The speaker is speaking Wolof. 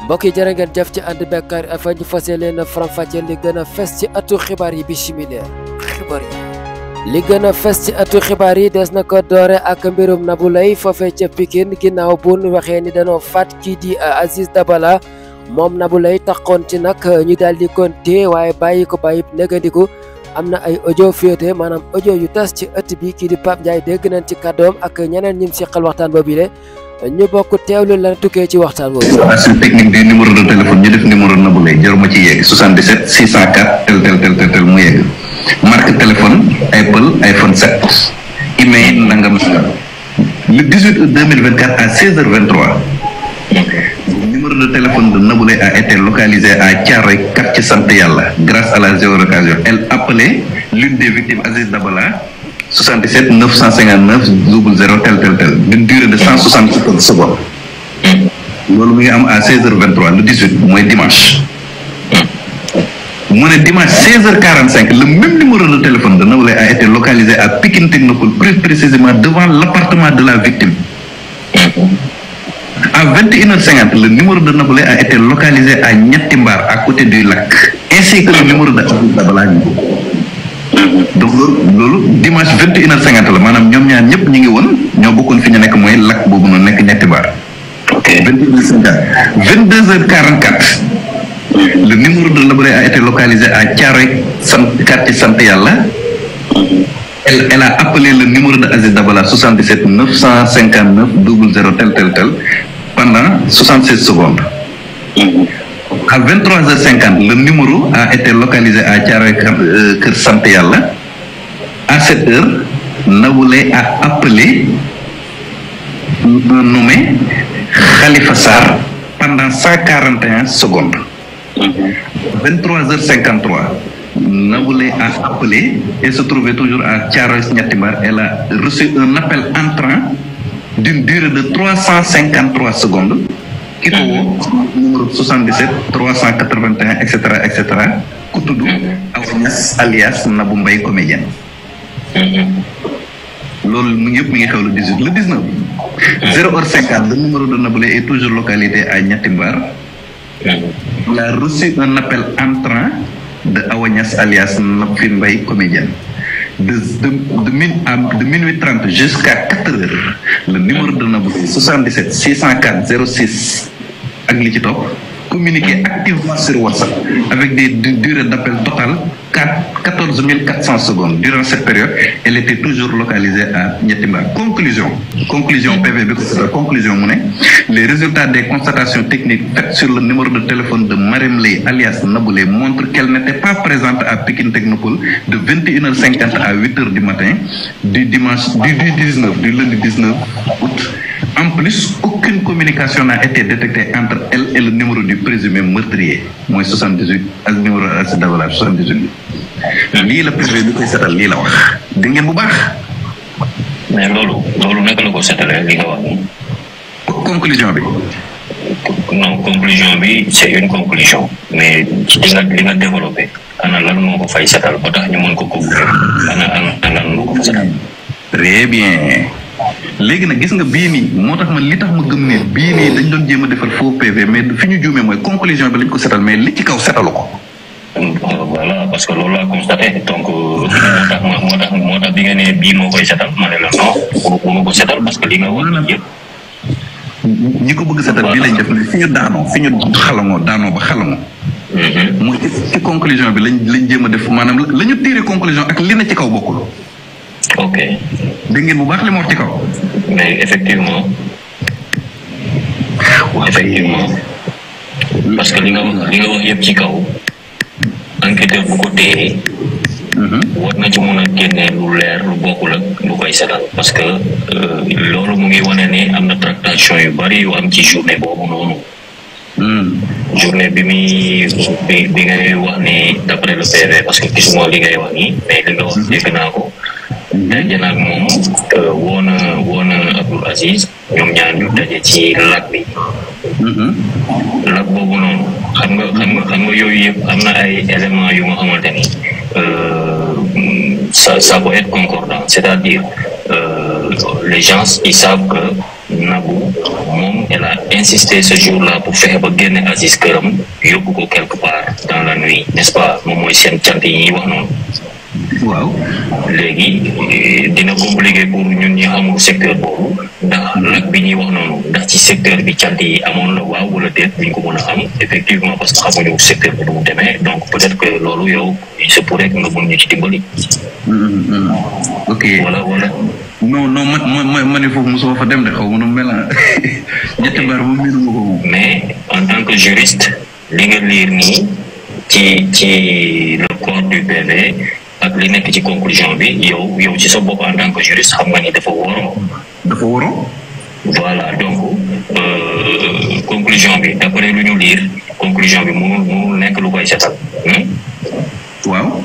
mbokk yi jërë ngeen jëf ci ànd bekkaar fa ñu fas leen faram-fàccee li gën a fes ci atu xibaar yi bismillah xibaar yi li gën a fes ci atu xibaar yi des na ko doore ak mbirum Nabou Leye foofee ca Pikine ginnaaw bu nu waxee ni dañoo faat kii di Aziz Dabala moom Nabou Leye taxoon ci nag ñu daal di kon téye waaye bàyyi ko bàyyi négandiku am na ay audio féete maanaam audio yu tas ci ëtt bi kii di Pape Ndiaye dégg nañ ci kàddoom ak ñeneen ñim seqal waxtaan boobu le ñu bokk teewlu la tukkee ci waxtaan boobu. information technique du numéro de téléphone ñu def numéro Nabou Leye jarul ma ci yegg 77 604 tel mu yegg marque téléphone Apple iPhone 7 email nangam le 18 août 2024 à 16h23 le numéro de téléphone de Nabou Leye a été localisé à Thiaroye quartier Sant Yalla grâce à la géolocalisation. Elle appelait l'une des victimes Aziz Dabala 77 959 00 tel d'une durée de 160 secondes. loolu mu ngi am à 16h23 le 18 mooy dimanche. mu ne dimanche 16h45 le même numéro de téléphone de Nabou Leye a été localisé à Pikine Technopole plus précisément devant l'appartement de la victime. À 21h50 le numéro de Nabou Leye a été localisé à Niatti Mbar à côté du lac ainsi que le numéro de Aziz Dabala. donc loolu dimanche 21h50 la maanaam ñoom ñaar ñëpp ñu ngi woon ñoo bokkoon fi ñu nekk mooy lac boobu noonu nekk Niatti Mbar. ok 22h44 le numéro de Nabou Leye a été localisé à Thiaroye quartier Sant Yalla. Elle a appelé le numéro de Aziz Dabala 77 959 00 tel pendant 76 secondes. À 23h50 le numéro a été localisé à Thiaroye Kër Sant Yalla. À 7h Nabou Leye a appelé un nommé Khalifa Sarr pendant 141 secondes. 23h53 Nabou Leye a appelé et se trouvait toujours à Thiaroye Niatti Mbar. Elle a reçu un appel entrant d'une durée de 353 secondes ki ko woo numéro 77 381 etc ku tudd Awa Niass alias Nabou Mbaye comédien. loolu mu ngi yëpp mi ngi xew le 18 le 19 0h50 le numéro de Nabou Leye est toujours localisé à Niatti Mbar. Il a reçu un appel entrant de Awa Niass alias Nabou Mbaye comédien. De minuit 30 jusqu'à 4h le numéro de Nabou Leye 77 604 06 ak li ci topp communiquer activement sur WhatsApp avec des durées d'appel totales 14 400 secondes. Durant cette période elle était toujours localisée à Niatti Mbar. Conclusion PV bi ko c'est la conclusion mu ne les résultats des constatations techniques faites sur le numéro de téléphone de Mariam Leye alias Nabou Leye montrent qu'elle n'était pas présente à Pikine Technopole de 21h50 à 8h du matin du lundi 19 août. En plus, aucune communication n'a été détectée entre elle et le numéro du présumé meurtrier mooy 78 ak numéro Aziz Dabala 78. lii la PV bi koy setal lii la wax dégg ngeen bu baax. mais loolu naka la ko setalee li nga wax nii. conclusion bi. non conclusion bi c'est une conclusion mais ci li nga développé ana lan moo ko fay setal ba tax ñu mën ko couvrir ana lan moo ko fa setal. très bien. léegi nag gis nga bii nii moo tax li tax ma gëm ne bii nii dañ doon jéem a defar faux PV mais fi ñu juumee mooy conclusion bi lañ ko setal mais li ci kaw setalu ko. voilà parce que loolu laa constaté donc moo tax bi nga ne bii moo koy setal ma ne la non mënu ko setal parce que li nga wax yëpp. ñi ko bëgg setal bii lañ def ne fi ñu xalamoo daanoo ba xalamoo. mooy ci conclusion bi lañ jéem a def maanaam la ñu tiré conclusion ak li na ci kaw bokkul. ok. dégg ngeen bu baax li ma wax ci kaw. mais effectivement parce que li nga wax yëpp ci kaw enquêteur bu ko téye. war na ci mën a génne lu leer lu bokkul ak lu koy setal parce que loolu mu ngi wane ne am na tractation yu bari yu am ci journée boobu noonu. journée bi ngay wax ni d'après le PV parce que gisuma li ngay wax nii mais li nga wax dégg naa ko. daje na ak moom woo na Abdoul Aziz ñoom ñaar ñu daje ci lac bi. lac boobu noonu xam nga yooyu yëpp am na ay éléments yu nga xamante ni ça peut être concordant c'est-à-dire les gens ils savent que Nabou moom elle a a insisté ce jour-là pour fexe ba génne Aziz këram yóbbu ko quelque part dans la nuit n'est-ce pas moom mooy seen cant yi ñuy wax noonu. waaw léegi dina compliqué pour ñun ñi xamul secteur boobu ndax lak bi ñuy wax noonu ndax ci secteur bi cant yi amoon la waaw wala déet buñ ko mën a xam effectivement parce que xamuñu secteur bi nu mu demee donc peut-être que loolu yow il se pourrait que nga mën ñu ci dimbali. ok voilà. non ma ne foofu mosoo fa dem de xaw ma nu mel ñetti baar ba miinu ma ko. mais en tant que juriste li nga lire nii ci le corps du PV ak li nekk ci conclusion bi yow ci sa bopp en tant que juriste xam nga ni dafa wóoroo. voilà donc conclusion bi d'après lu ñu lire conclusion bi mënul nekk lu koy setal. waaw.